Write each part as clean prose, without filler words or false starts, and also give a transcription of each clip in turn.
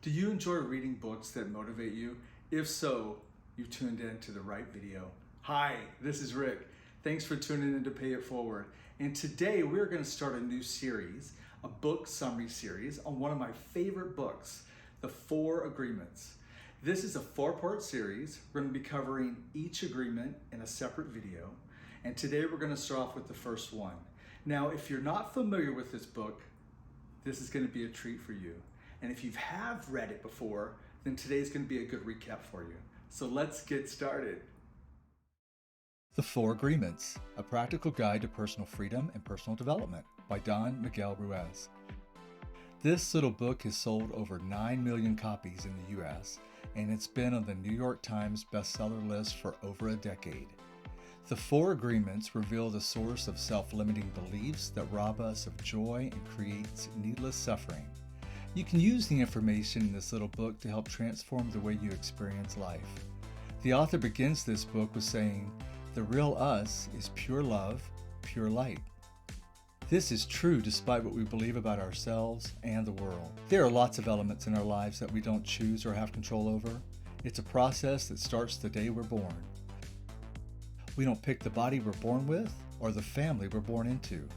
Do you enjoy reading books that motivate you? If so, you tuned in to the right video. Hi, this is Rick. Thanks for tuning in to Pay It Forward. And today we're going to start a new series, a book summary series on one of my favorite books, The 4 Agreements. This is a 4-part series. We're going to be covering each agreement in a separate video. And today we're going to start off with the first one. Now, if you're not familiar with this book, this is going to be a treat for you. And if you have read it before, then today's going to be a good recap for you. So let's get started. The 4 Agreements, a practical guide to personal freedom and personal development by Don Miguel Ruiz. This little book has sold over 9 million copies in the US, and it's been on the New York Times bestseller list for over a decade. The 4 Agreements reveal the source of self-limiting beliefs that rob us of joy and creates needless suffering. You can use the information in this little book to help transform the way you experience life. The author begins this book with saying, "The real us is pure love, pure light." This is true despite what we believe about ourselves and the world. There are lots of elements in our lives that we don't choose or have control over. It's a process that starts the day we're born. We don't pick the body we're born with or the family we're born into.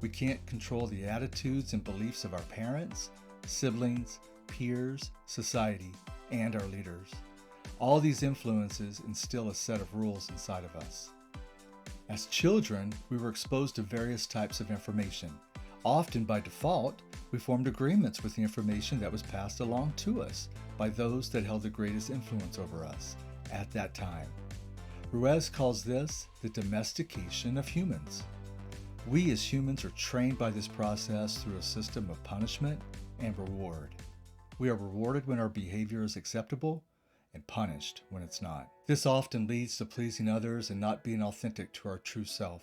We can't control the attitudes and beliefs of our parents, siblings, peers, society, and our leaders. All these influences instill a set of rules inside of us. As children, we were exposed to various types of information. Often by default, we formed agreements with the information that was passed along to us by those that held the greatest influence over us at that time. Ruiz calls this the domestication of humans. We as humans are trained by this process through a system of punishment and reward. We are rewarded when our behavior is acceptable and punished when it's not. This often leads to pleasing others and not being authentic to our true self.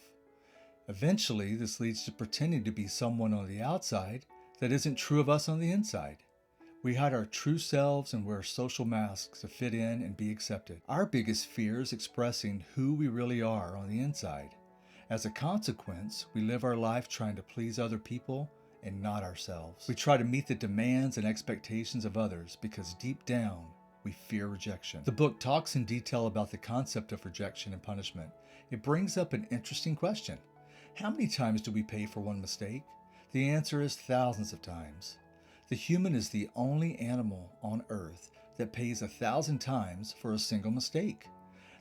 Eventually, this leads to pretending to be someone on the outside that isn't true of us on the inside. We hide our true selves and wear social masks to fit in and be accepted. Our biggest fear is expressing who we really are on the inside. As a consequence, we live our life trying to please other people and not ourselves. We try to meet the demands and expectations of others because deep down, we fear rejection. The book talks in detail about the concept of rejection and punishment. It brings up an interesting question. How many times do we pay for one mistake? The answer is thousands of times. The human is the only animal on earth that pays 1,000 times for a single mistake.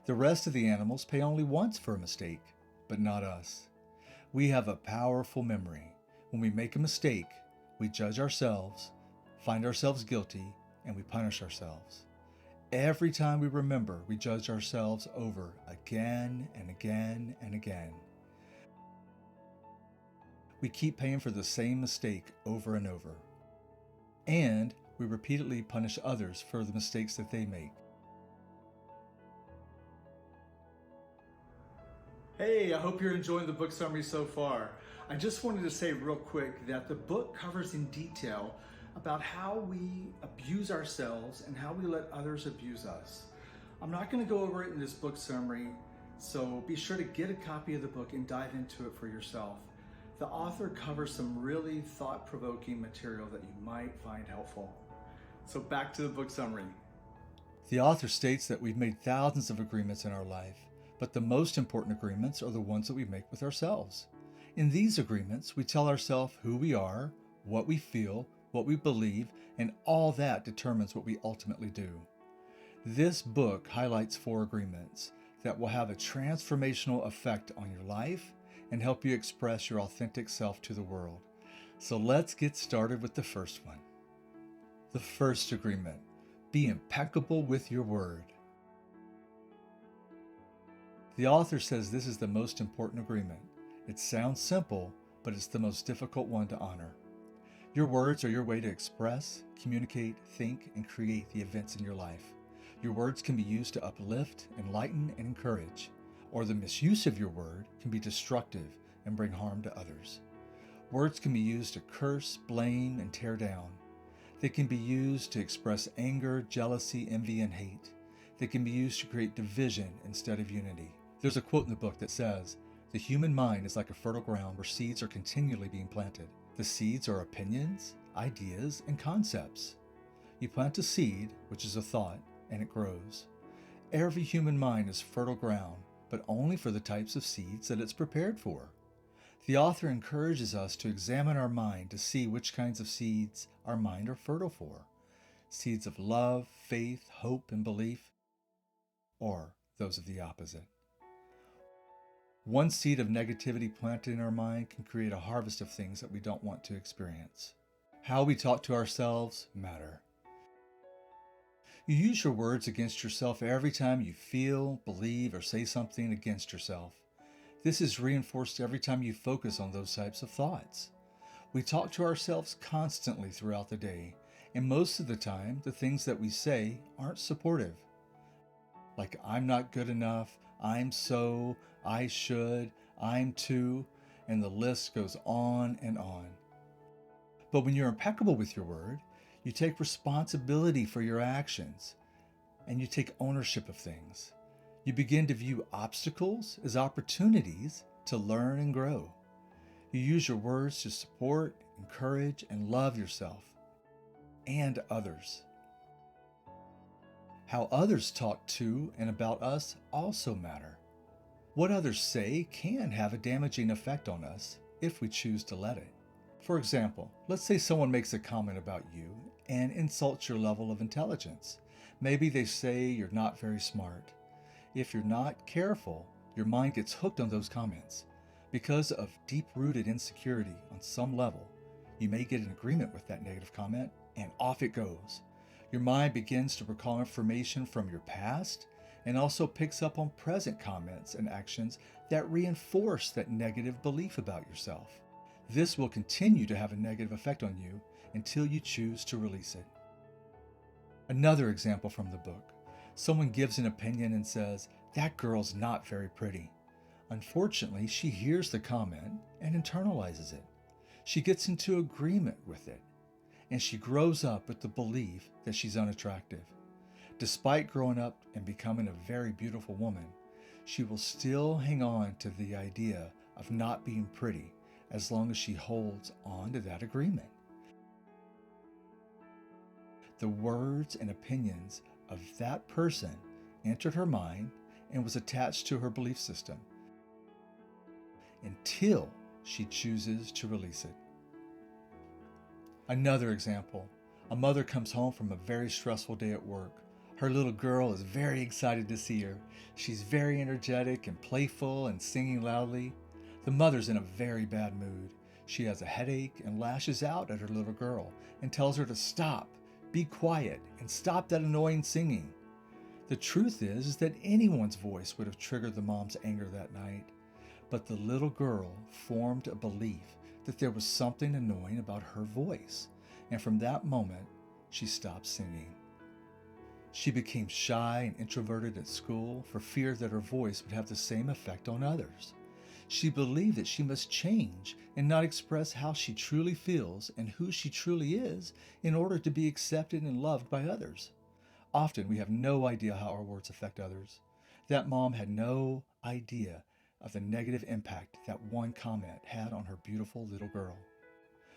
The rest of the animals pay only once for a mistake, but not us. We have a powerful memory. When we make a mistake, we judge ourselves, find ourselves guilty, and we punish ourselves. Every time we remember, we judge ourselves over again and again and again. We keep paying for the same mistake over and over. And we repeatedly punish others for the mistakes that they make. Hey, I hope you're enjoying the book summary so far. I just wanted to say real quick that the book covers in detail about how we abuse ourselves and how we let others abuse us. I'm not going to go over it in this book summary, so be sure to get a copy of the book and dive into it for yourself. The author covers some really thought-provoking material that you might find helpful. So back to the book summary. The author states that we've made thousands of agreements in our life, but the most important agreements are the ones that we make with ourselves. In these agreements, we tell ourselves who we are, what we feel, what we believe, and all that determines what we ultimately do. This book highlights 4 agreements that will have a transformational effect on your life and help you express your authentic self to the world. So let's get started with the first one. The first agreement: be impeccable with your word. The author says this is the most important agreement. It sounds simple, but it's the most difficult one to honor. Your words are your way to express, communicate, think, and create the events in your life. Your words can be used to uplift, enlighten, and encourage, or the misuse of your word can be destructive and bring harm to others. Words can be used to curse, blame, and tear down. They can be used to express anger, jealousy, envy, and hate. They can be used to create division instead of unity. There's a quote in the book that says, "The human mind is like a fertile ground where seeds are continually being planted. The seeds are opinions, ideas, and concepts. You plant a seed, which is a thought, and it grows. Every human mind is fertile ground, but only for the types of seeds that it's prepared for. The author encourages us to examine our mind to see which kinds of seeds our mind are fertile for. Seeds of love, faith, hope, and belief, or those of the opposite. One seed of negativity planted in our mind can create a harvest of things that we don't want to experience. How we talk to ourselves matter. You use your words against yourself every time you feel, believe, or say something against yourself. This is reinforced every time you focus on those types of thoughts. We talk to ourselves constantly throughout the day, and most of the time, the things that we say aren't supportive. Like, I'm not good enough, I'm so, I should, I'm too, and the list goes on and on. But when you're impeccable with your word, you take responsibility for your actions, and you take ownership of things. You begin to view obstacles as opportunities to learn and grow. You use your words to support, encourage, and love yourself and others. How others talk to and about us also matter. What others say can have a damaging effect on us if we choose to let it. For example, let's say someone makes a comment about you and insults your level of intelligence. Maybe they say you're not very smart. If you're not careful, your mind gets hooked on those comments. Because of deep-rooted insecurity on some level, you may get in agreement with that negative comment, and off it goes. Your mind begins to recall information from your past and also picks up on present comments and actions that reinforce that negative belief about yourself. This will continue to have a negative effect on you until you choose to release it. Another example from the book. Someone gives an opinion and says, "That girl's not very pretty." Unfortunately, she hears the comment and internalizes it. She gets into agreement with it, and she grows up with the belief that she's unattractive. Despite growing up and becoming a very beautiful woman, she will still hang on to the idea of not being pretty as long as she holds on to that agreement. The words and opinions of that person entered her mind and was attached to her belief system until she chooses to release it. Another example, a mother comes home from a very stressful day at work. Her little girl is very excited to see her. She's very energetic and playful and singing loudly. The mother's in a very bad mood. She has a headache and lashes out at her little girl and tells her to stop, be quiet, and stop that annoying singing. The truth is that anyone's voice would have triggered the mom's anger that night, but the little girl formed a belief that there was something annoying about her voice, and from that moment, she stopped singing. She became shy and introverted at school for fear that her voice would have the same effect on others. She believed that she must change and not express how she truly feels and who she truly is in order to be accepted and loved by others. Often we have no idea how our words affect others. That mom had no idea of the negative impact that one comment had on her beautiful little girl.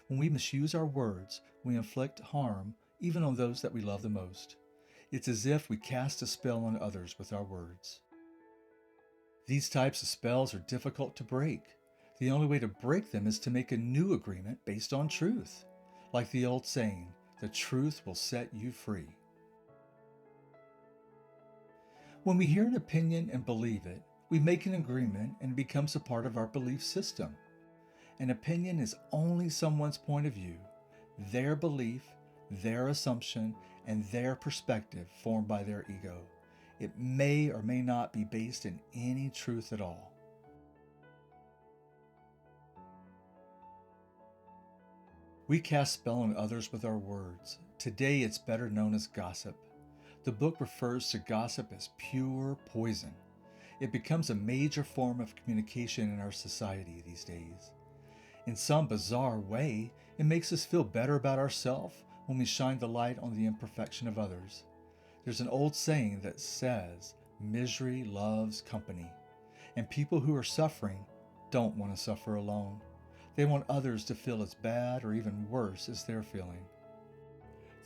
When we misuse our words, we inflict harm even on those that we love the most. It's as if we cast a spell on others with our words. These types of spells are difficult to break. The only way to break them is to make a new agreement based on truth. Like the old saying, the truth will set you free. When we hear an opinion and believe it, we make an agreement and it becomes a part of our belief system. An opinion is only someone's point of view, their belief, their assumption, and their perspective formed by their ego. It may or may not be based in any truth at all. We cast spell on others with our words. Today it's better known as gossip. The book refers to gossip as pure poison. It becomes a major form of communication in our society these days. In some bizarre way, it makes us feel better about ourselves when we shine the light on the imperfection of others. There's an old saying that says, misery loves company, and people who are suffering don't want to suffer alone. They want others to feel as bad or even worse as they're feeling.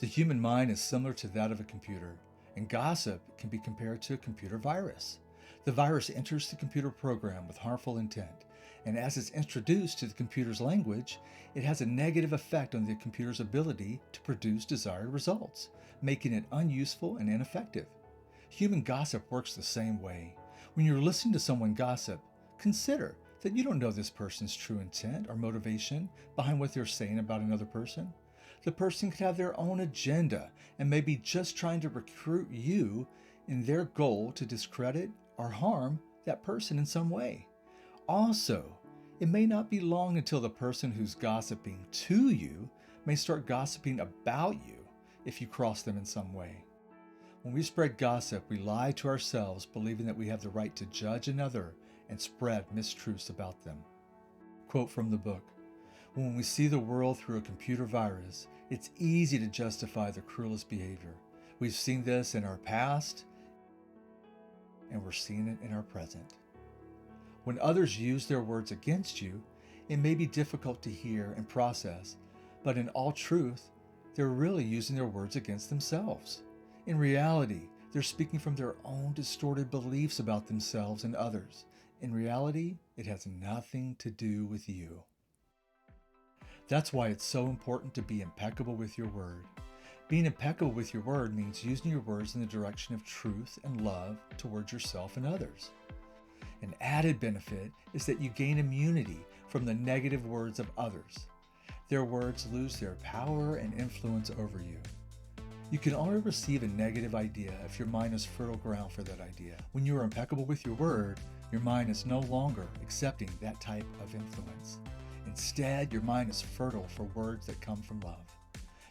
The human mind is similar to that of a computer, and gossip can be compared to a computer virus. The virus enters the computer program with harmful intent, and as it's introduced to the computer's language, it has a negative effect on the computer's ability to produce desired results, making it unuseful and ineffective. Human gossip works the same way. When you're listening to someone gossip, consider that you don't know this person's true intent or motivation behind what they're saying about another person. The person could have their own agenda and may be just trying to recruit you in their goal to discredit or harm that person in some way. Also, it may not be long until the person who's gossiping to you may start gossiping about you if you cross them in some way. When we spread gossip, we lie to ourselves, believing that we have the right to judge another and spread mistruths about them. Quote from the book: "When we see the world through a computer virus, it's easy to justify the cruelest behavior. We've seen this in our past, and we're seeing it in our present. When others use their words against you, it may be difficult to hear and process, but in all truth, they're really using their words against themselves. In reality, they're speaking from their own distorted beliefs about themselves and others. In reality, it has nothing to do with you." That's why it's so important to be impeccable with your word. Being impeccable with your word means using your words in the direction of truth and love towards yourself and others. An added benefit is that you gain immunity from the negative words of others. Their words lose their power and influence over you. You can only receive a negative idea if your mind is fertile ground for that idea. When you are impeccable with your word, your mind is no longer accepting that type of influence. Instead, your mind is fertile for words that come from love.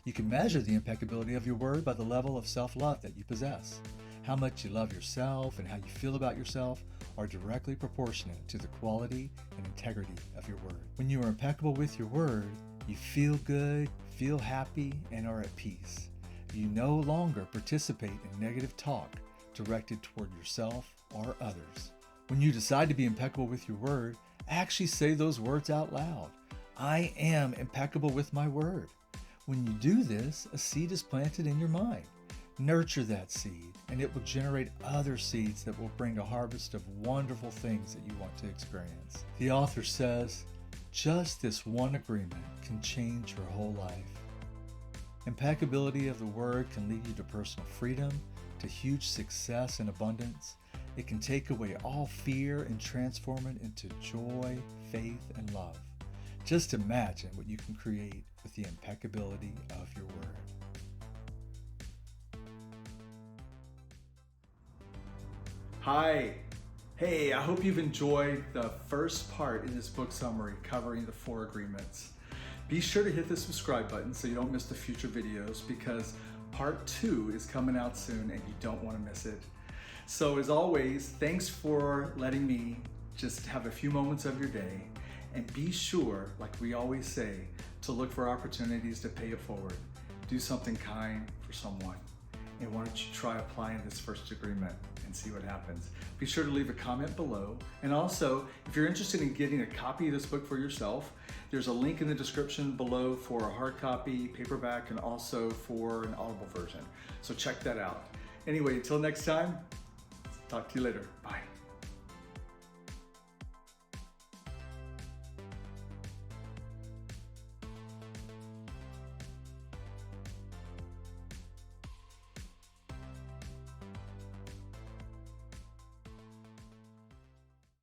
You can measure the impeccability of your word by the level of self-love that you possess. How much you love yourself and how you feel about yourself are directly proportionate to the quality and integrity of your word. When you are impeccable with your word, you feel good, feel happy, and are at peace. You no longer participate in negative talk directed toward yourself or others. When you decide to be impeccable with your word, actually say those words out loud. I am impeccable with my word. When you do this, a seed is planted in your mind. Nurture that seed, and it will generate other seeds that will bring a harvest of wonderful things that you want to experience. The author says, just this one agreement can change your whole life. Impeccability of the word can lead you to personal freedom, to huge success and abundance. It can take away all fear and transform it into joy, faith, and love. Just imagine what you can create with the impeccability of your word. Hi. Hey, I hope you've enjoyed the first part in this book summary covering the 4 agreements. Be sure to hit the subscribe button so you don't miss the future videos, because part 2 is coming out soon and you don't want to miss it. So as always, thanks for letting me just have a few moments of your day, and be sure, like we always say, to look for opportunities to pay it forward. Do something kind for someone. And why don't you try applying this first agreement and see what happens. Be sure to leave a comment below. And also, if you're interested in getting a copy of this book for yourself, there's a link in the description below for a hard copy, paperback, and also for an Audible version. So check that out. Anyway, until next time, talk to you later. Bye.